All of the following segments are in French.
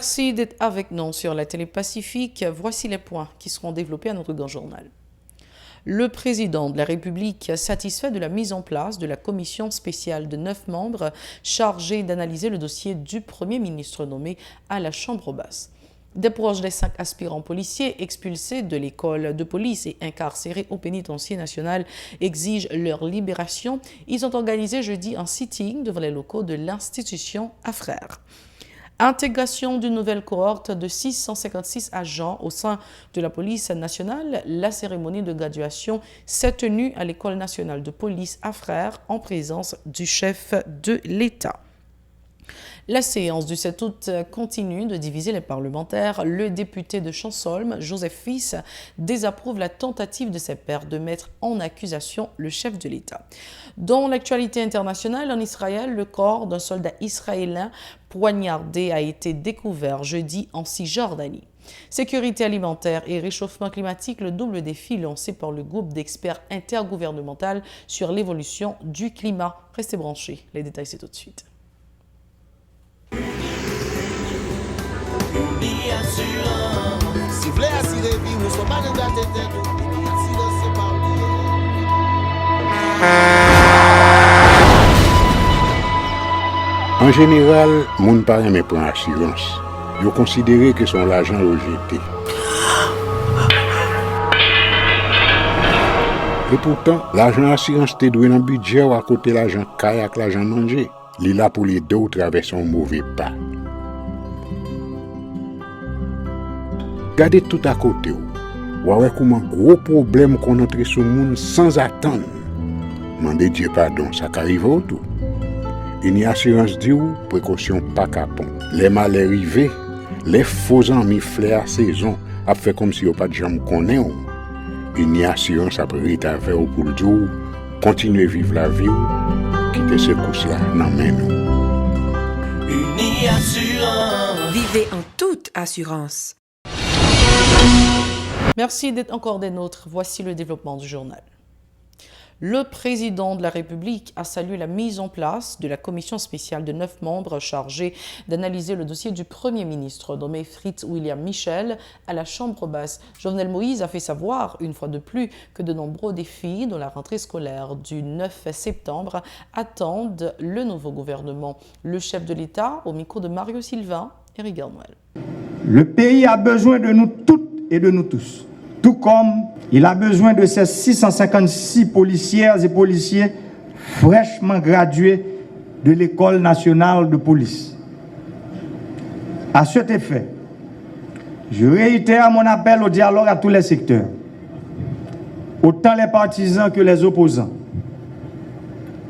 Merci d'être avec nous sur la télé Pacifique. Voici les points qui seront développés à notre grand journal. Le président de la République satisfait de la mise en place de la commission spéciale de 9 membres chargée d'analyser le dossier du Premier ministre nommé à la Chambre basse. Des proches des 5 aspirants policiers expulsés de l'école de police et incarcérés au pénitencier national exigent leur libération. Ils ont organisé jeudi un sitting devant les locaux de l'institution Afrères. Intégration d'une nouvelle cohorte de 656 agents au sein de la police nationale. La cérémonie de graduation s'est tenue à l'école nationale de police Afrères en présence du chef de l'État. La séance du 7 août continue de diviser les parlementaires. Le député de Chansolme, Joseph Fils, désapprouve la tentative de ses pairs de mettre en accusation le chef de l'État. Dans l'actualité internationale, en Israël, le corps d'un soldat israélien poignardé a été découvert jeudi en Cisjordanie. Sécurité alimentaire et réchauffement climatique, le double défi lancé par le groupe d'experts intergouvernemental sur l'évolution du climat. Restez branchés, les détails c'est tout de suite. En général, moun pa reme pran assurance. Yo considéré que son l'argent rejeté. Et pourtant, l'argent assurance te doué dans budget ou à côté l'argent kayak l'argent manger. Li là pour les deux ou traverser un mauvais pas. Gardez tout à côté ou. Ouais comment gros problème qu'on entre sur monde sans attendre. Mandez Dieu pardon, ça qu'arrive au tout. Une assurance dit ou précaution pas capon. Les mal arrivés, les faux amis flair saison a fait comme si on pas de jambe connaît ou. Une assurance après rita faire au pour le jour, continuer vivre la vie ou quitter ce course là nan men nous. Uni Assurance. Vivez en toute assurance. Merci d'être encore des nôtres. Voici le développement du journal. Le président de la République a salué la mise en place de la commission spéciale de 9 membres chargée d'analyser le dossier du Premier ministre nommé Fritz William Michel à la Chambre basse. Jovenel Moïse a fait savoir une fois de plus que de nombreux défis dans la rentrée scolaire du 9 septembre attendent le nouveau gouvernement. Le chef de l'État, au micro de Mario Sylvain, Éric Garnoël. Le pays a besoin de nous toutes et de nous tous. Tout comme il a besoin de ces 656 policières et policiers fraîchement gradués de l'École nationale de police. À cet effet, je réitère mon appel au dialogue à tous les secteurs, autant les partisans que les opposants.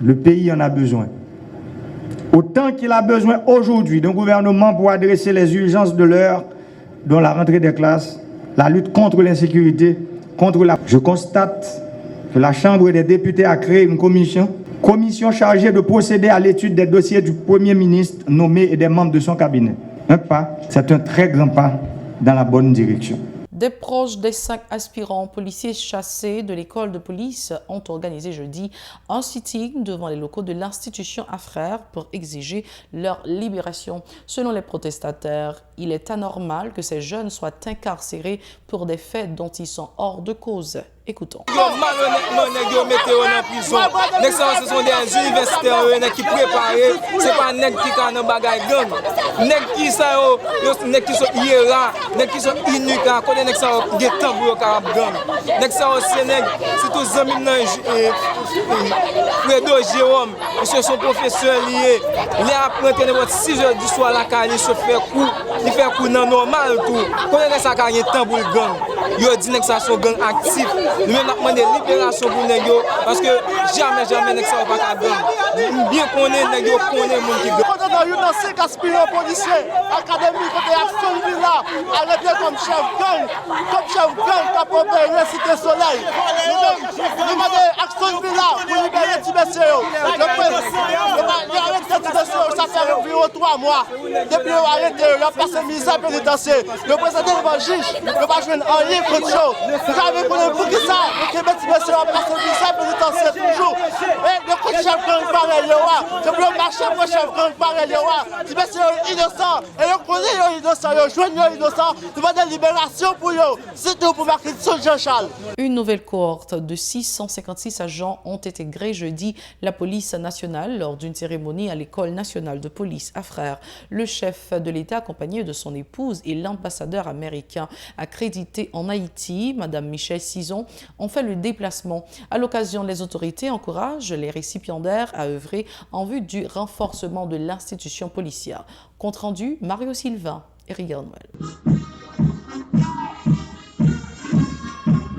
Le pays en a besoin. Autant qu'il a besoin aujourd'hui d'un gouvernement pour adresser les urgences de l'heure, dont la rentrée des classes, la lutte contre l'insécurité, Je constate que la Chambre des députés a créé une commission chargée de procéder à l'étude des dossiers du Premier ministre nommé et des membres de son cabinet. Un pas, c'est un très grand pas dans la bonne direction. Des proches des 5 aspirants policiers chassés de l'école de police ont organisé jeudi un sitting devant les locaux de l'institution Afrères pour exiger leur libération. Selon les protestataires, il est anormal que ces jeunes soient incarcérés pour des faits dont ils sont hors de cause. Écoutons. Malhonnêtement, mettez en prison. Ce sont des universitaires qui préparent. C'est pas nèg qui kan dans bagay gang. Nèg qui ça nèg qui sont hiéra, nèg qui sont inuka, connait nèg ça gen tambour carab gang. Nèg ça aussi nèg, c'est tous amis nan Fredo Jérôme, ils sont professeurs liés. Les apprendre n'importe 6 heures du soir la caille se fait coup, il fait coup nan normal tout. Connait nèg ça ka gen tambour gang. Yo dit nèg ça sont gang actif. Nous avons demandé libération pour les gens parce que jamais nèg ça va pas gang. Bien connaît nèg yo connaît moun qui gang. Dans une ancien aspirant policier académie côté Action Villa arrêté comme chef gang qui a opéré Cité Soleil. Nous demandons Action Villa pour libérer Tibetio. Le arrêté Tibetio ça fait environ 3 mois. Depuis arrêté, il a passé misère pénitentiaire. Le président devant juge, il va jouer en ligne contre chaud. Vous avez pour qui ça? Le Québec Tibetio a passé misère pénitentiaire toujours. Et le coup de chef gang pareil, c'est pour le marché pour chef gang pareil. parler, si c'est innocent, et on connaît innocent, on joue innocent, nous avons des libérations pour eux, c'est tout pour marquer Jean-Charles. Une nouvelle cohorte de 656 agents ont intégré jeudi la police nationale lors d'une cérémonie à l'école nationale de police à Frères. Le chef de l'État, accompagné de son épouse et l'ambassadeur américain accrédité en Haïti, Mme Michelle Cizon, ont fait le déplacement. À l'occasion, les autorités encouragent les récipiendaires à œuvrer en vue du renforcement de l'institution policière. Compte rendu, Mario Sylvain et Rigard Noël.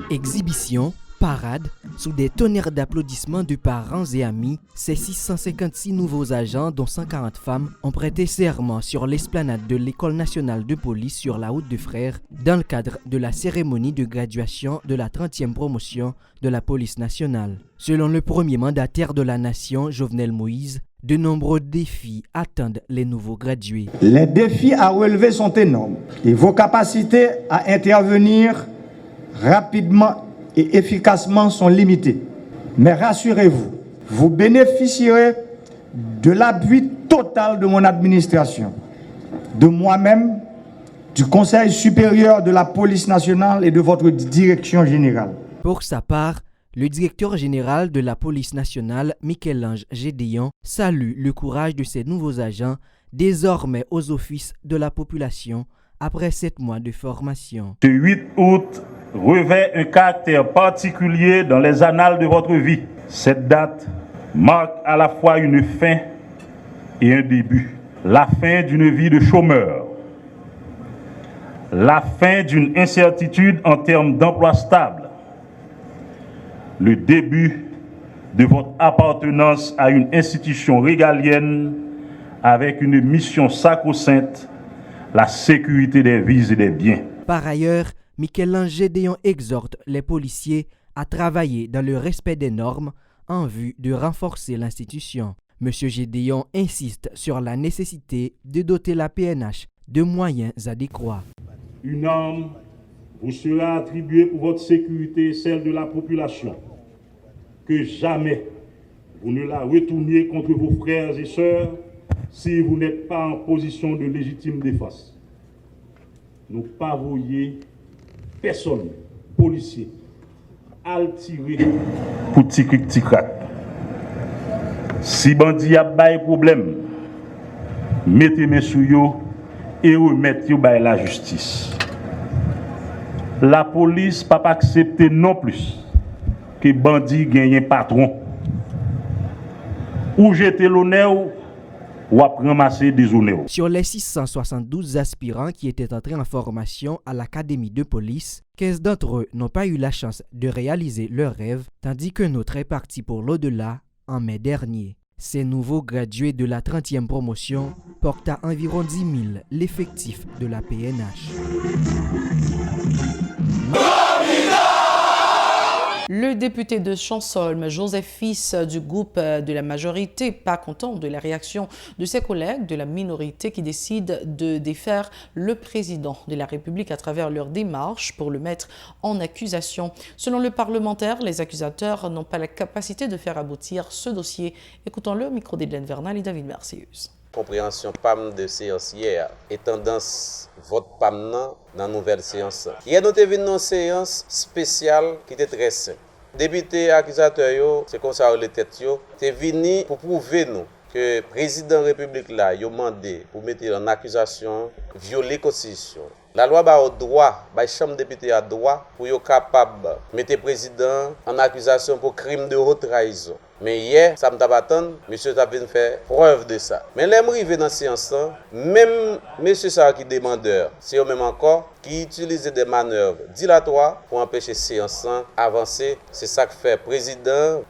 Exhibition, parade, sous des tonnerres d'applaudissements de parents et amis, ces 656 nouveaux agents, dont 140 femmes, ont prêté serment sur l'esplanade de l'École nationale de police sur la route de Frères dans le cadre de la cérémonie de graduation de la 30e promotion de la police nationale. Selon le premier mandataire de la nation, Jovenel Moïse, de nombreux défis attendent les nouveaux gradués. Les défis à relever sont énormes et vos capacités à intervenir rapidement et efficacement sont limitées. Mais rassurez-vous, vous bénéficierez de l'appui total de mon administration, de moi-même, du Conseil supérieur de la police nationale et de votre direction générale. Pour sa part, le directeur général de la police nationale, Michel-Ange Gédéon, salue le courage de ces nouveaux agents, désormais aux offices de la population, après 7 mois de formation. Ce 8 août revêt un caractère particulier dans les annales de votre vie. Cette date marque à la fois une fin et un début. La fin d'une vie de chômeur. La fin d'une incertitude en termes d'emploi stable. Le début de votre appartenance à une institution régalienne avec une mission sacro-sainte, la sécurité des vies et des biens. Par ailleurs, Michel-Ange Gédéon exhorte les policiers à travailler dans le respect des normes en vue de renforcer l'institution. M. Gédéon insiste sur la nécessité de doter la PNH de moyens adéquats. Une arme vous sera attribuée pour votre sécurité et celle de la population. Que jamais vous ne la retourniez contre vos frères et sœurs si vous n'êtes pas en position de légitime défense. Nous pas voyez personne, policier, al tirer pour tic-tic-tic-rac. Si bandit a bail problème, mettez mes sous yo et remettez bail la justice. La police pas accepter non plus que bandit gagne patron. Ou jeter l'honneur ou à ramasser des honneurs. Sur les 672 aspirants qui étaient entrés en formation à l'académie de police, 15 d'entre eux n'ont pas eu la chance de réaliser leur rêve, tandis qu'un autre est parti pour l'au-delà en mai dernier. Ces nouveaux gradués de la 30e promotion portent à environ 10 000 l'effectif de la PNH. Le député de Chansolme, Joseph Fils du groupe de la majorité, pas content de la réaction de ses collègues de la minorité qui décident de défaire le président de la République à travers leur démarche pour le mettre en accusation. Selon le parlementaire, les accusateurs n'ont pas la capacité de faire aboutir ce dossier. Écoutons-le au micro d'Edlène Vernal et David Mercius. Compréhension PAM de séance hier et tendance vote PAM dans la nouvelle séance. Hier, nous avons une séance spéciale qui était très simple. Député accusateur, c'est comme ça les têtes, c'est venu pour prouver nous que le président de la République là, il a demandé pour mettre en accusation violer la Constitution. La loi a droit, la Chambre des députés a droit pour être capable de mettre le président en accusation pour crime de haute trahison. Mais hier, ça m'a attendu, monsieur a fait preuve de ça. Mais l'arrivée dans cette séance, même monsieur ça qui demandeur, c'est eux même encore qui utilisent des manœuvres dilatoires pour empêcher la séance d'avancer. C'est ça que fait le président,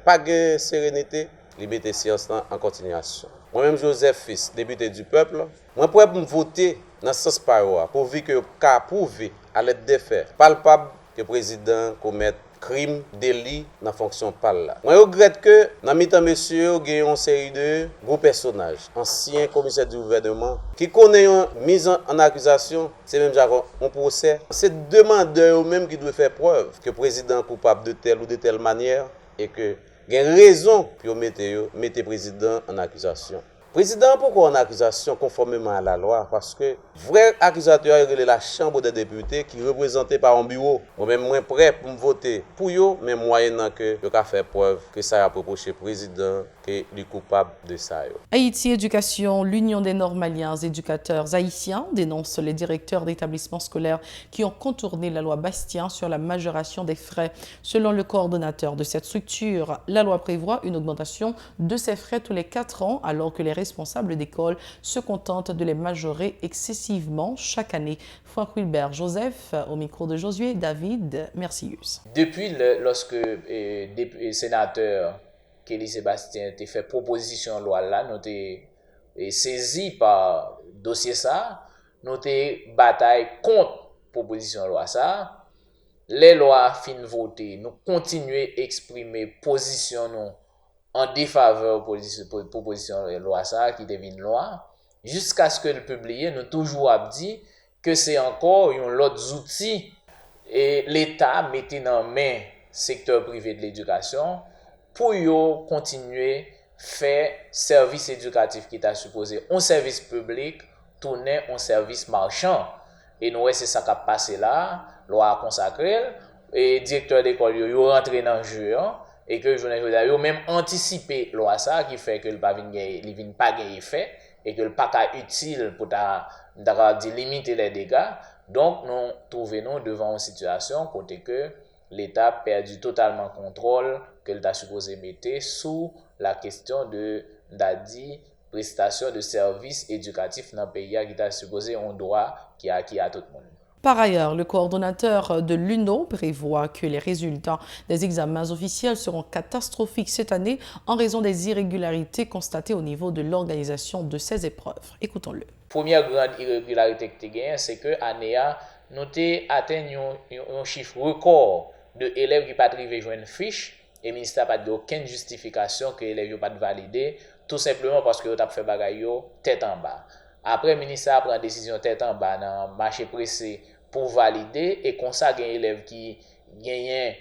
pas de sérénité, il met la séance en continuation. Moi-même, Joseph Fils, député du peuple, moi pourrais me voter dans ce sens pour que le cas prouvé à l'aide des faits palpables que le président commette crime, délit dans la fonction PAL. Moi, je regrette que dans le temps, monsieur, il y a une série de gros personnages, anciens commissaires du gouvernement, qui connaissent une mise en accusation, c'est même un procès. C'est demandeur eux-mêmes qui doivent faire preuve que le président est coupable de telle ou de telle manière et que il y a une raison pour mettre le président en accusation. Président, pourquoi on a accusation conformément à la loi? Parce que vrai accusateur est la Chambre des députés qui est représentée par un bureau. Moi-même, moi prêt pour me voter pour eux, mais moyennant que je faire preuve que ça a reproché président et est coupable de ça. Haïti Éducation, l'Union des normaliens éducateurs haïtiens dénonce les directeurs d'établissements scolaires qui ont contourné la loi Bastien sur la majoration des frais. Selon le coordonnateur de cette structure, la loi prévoit une augmentation de ces frais tous les 4 ans alors que les responsables d'école se contentent de les majorer excessivement chaque année. Franck Wilbert Joseph, au micro de Josué David Mercius. Depuis lorsque le sénateur Kelly Sébastien a fait proposition de loi là, nous avons saisi par dossier ça, nous avons bataille contre proposition de loi ça. Les lois fin votées, nous continuons à exprimer position nous en défaveur de proposition de loi ça qui devient loi, jusqu'à ce que le publié nous toujours a dit que c'est encore un autre outil et l'État mettait dans main secteur privé de l'éducation pour continuer faire service éducatif qui est supposé un service public tourner en service marchand. Et nous c'est ça qui a passé là, loi consacré et directeur d'école yo rentré dans le jeu et que je n'ai même anticipé loi ça qui fait que le pas gain effet et que le pas utile pour limiter les dégâts. Donc nous trouvons devant une situation côté que l'État a perdu totalement contrôle que l'État supposé mettre sous la question de prestation de services éducatifs dans le pays qui est supposé un droit qui est acquis à tout le monde. Par ailleurs, le coordonnateur de l'UNO prévoit que les résultats des examens officiels seront catastrophiques cette année en raison des irrégularités constatées au niveau de l'organisation de ces épreuves. Écoutons-le. Première grande irrégularité que tu as, c'est que l'année nous avons atteint un chiffre record de élèves qui n'ont pas arrivé à jouer une fiche et le ministère n'a pas aucune justification que les élèves n'ont pas validé, tout simplement parce que nous avons fait bagaille tête en bas. Après, le ministère prend une décision tête en bas dans le marché pressé pour valider et comme ça, il y a des élèves qui gagnent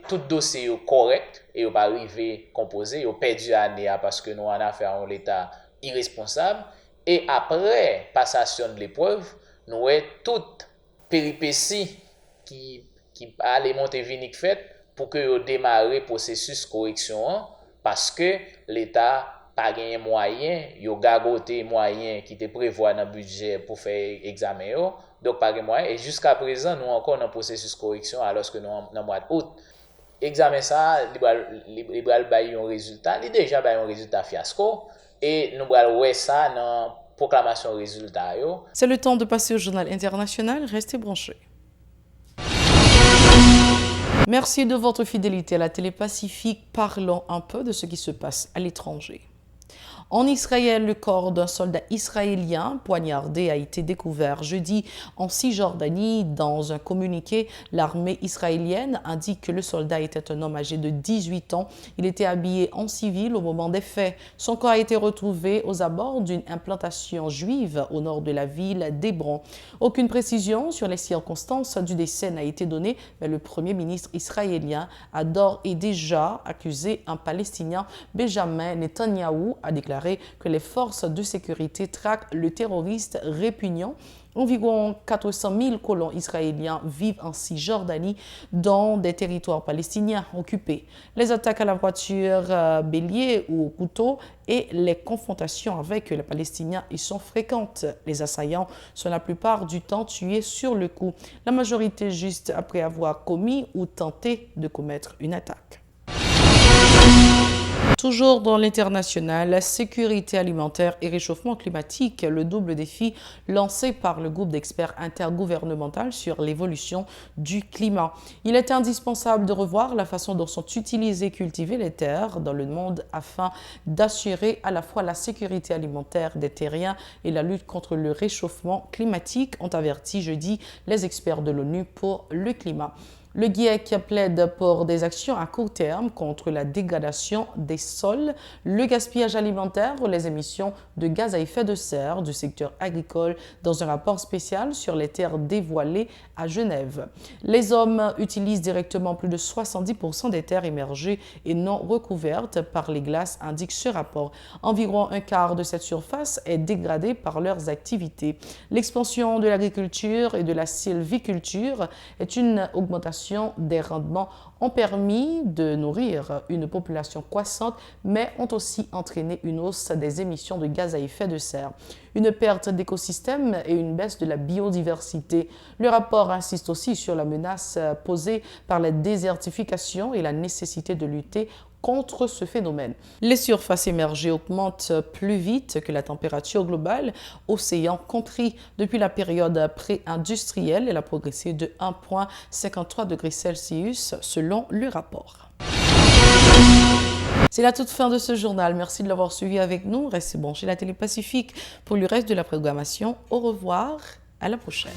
tout dossier correct et ils n'ont pas arrivé à composer, ils ont perdu l'année parce que nous avons affaire à l'État irresponsable. Et après passation de l'épreuve, nous avons toute péripétie qui allait monter vinique fait pour que démarrer le processus de correction parce que l'État pas gagné moyen, yo gagoté moyen qui était prévu dans le budget pour faire examen donc pas gagné moyen et jusqu'à présent nous encore dans processus de correction alors que nous dans mois d'août examen ça libéral bail un résultat, il déjà bail un résultat fiasco et nous allons voir ça dans proclamation résultat. C'est le temps de passer au journal international, restez branchés. Merci de votre fidélité à la Télé Pacifique. Parlons un peu de ce qui se passe à l'étranger. En Israël, le corps d'un soldat israélien poignardé a été découvert jeudi en Cisjordanie. Dans un communiqué, l'armée israélienne indique que le soldat était un homme âgé de 18 ans. Il était habillé en civil au moment des faits. Son corps a été retrouvé aux abords d'une implantation juive au nord de la ville d'Hébron. Aucune précision sur les circonstances du décès n'a été donnée, mais le premier ministre israélien a d'ores et déjà accusé un Palestinien, Benjamin Netanyahou, a déclaré que les forces de sécurité traquent le terroriste répugnant. Environ 400 000 colons israéliens vivent en Cisjordanie dans des territoires palestiniens occupés. Les attaques à la voiture bélier ou au couteau et les confrontations avec les Palestiniens y sont fréquentes. Les assaillants sont la plupart du temps tués sur le coup, la majorité juste après avoir commis ou tenté de commettre une attaque. Toujours dans l'international, la sécurité alimentaire et réchauffement climatique, le double défi lancé par le groupe d'experts intergouvernemental sur l'évolution du climat. Il est indispensable de revoir la façon dont sont utilisées et cultivées les terres dans le monde afin d'assurer à la fois la sécurité alimentaire des terriens et la lutte contre le réchauffement climatique, ont averti jeudi les experts de l'ONU pour le climat. Le GIEC plaide pour des actions à court terme contre la dégradation des sols, le gaspillage alimentaire ou les émissions de gaz à effet de serre du secteur agricole dans un rapport spécial sur les terres dévoilées à Genève. Les hommes utilisent directement plus de 70% des terres émergées et non recouvertes par les glaces, indique ce rapport. Environ un quart de cette surface est dégradée par leurs activités. L'expansion de l'agriculture et de la sylviculture est une augmentation des rendements ont permis de nourrir une population croissante, mais ont aussi entraîné une hausse des émissions de gaz à effet de serre, une perte d'écosystèmes et une baisse de la biodiversité. Le rapport insiste aussi sur la menace posée par la désertification et la nécessité de lutter contre ce phénomène. Les surfaces émergées augmentent plus vite que la température globale. Océan compris depuis la période pré-industrielle, elle a progressé de 1,53 degrés Celsius selon le rapport. C'est la toute fin de ce journal. Merci de l'avoir suivi avec nous. Restez branchés à la Télé Pacifique pour le reste de la programmation. Au revoir, à la prochaine.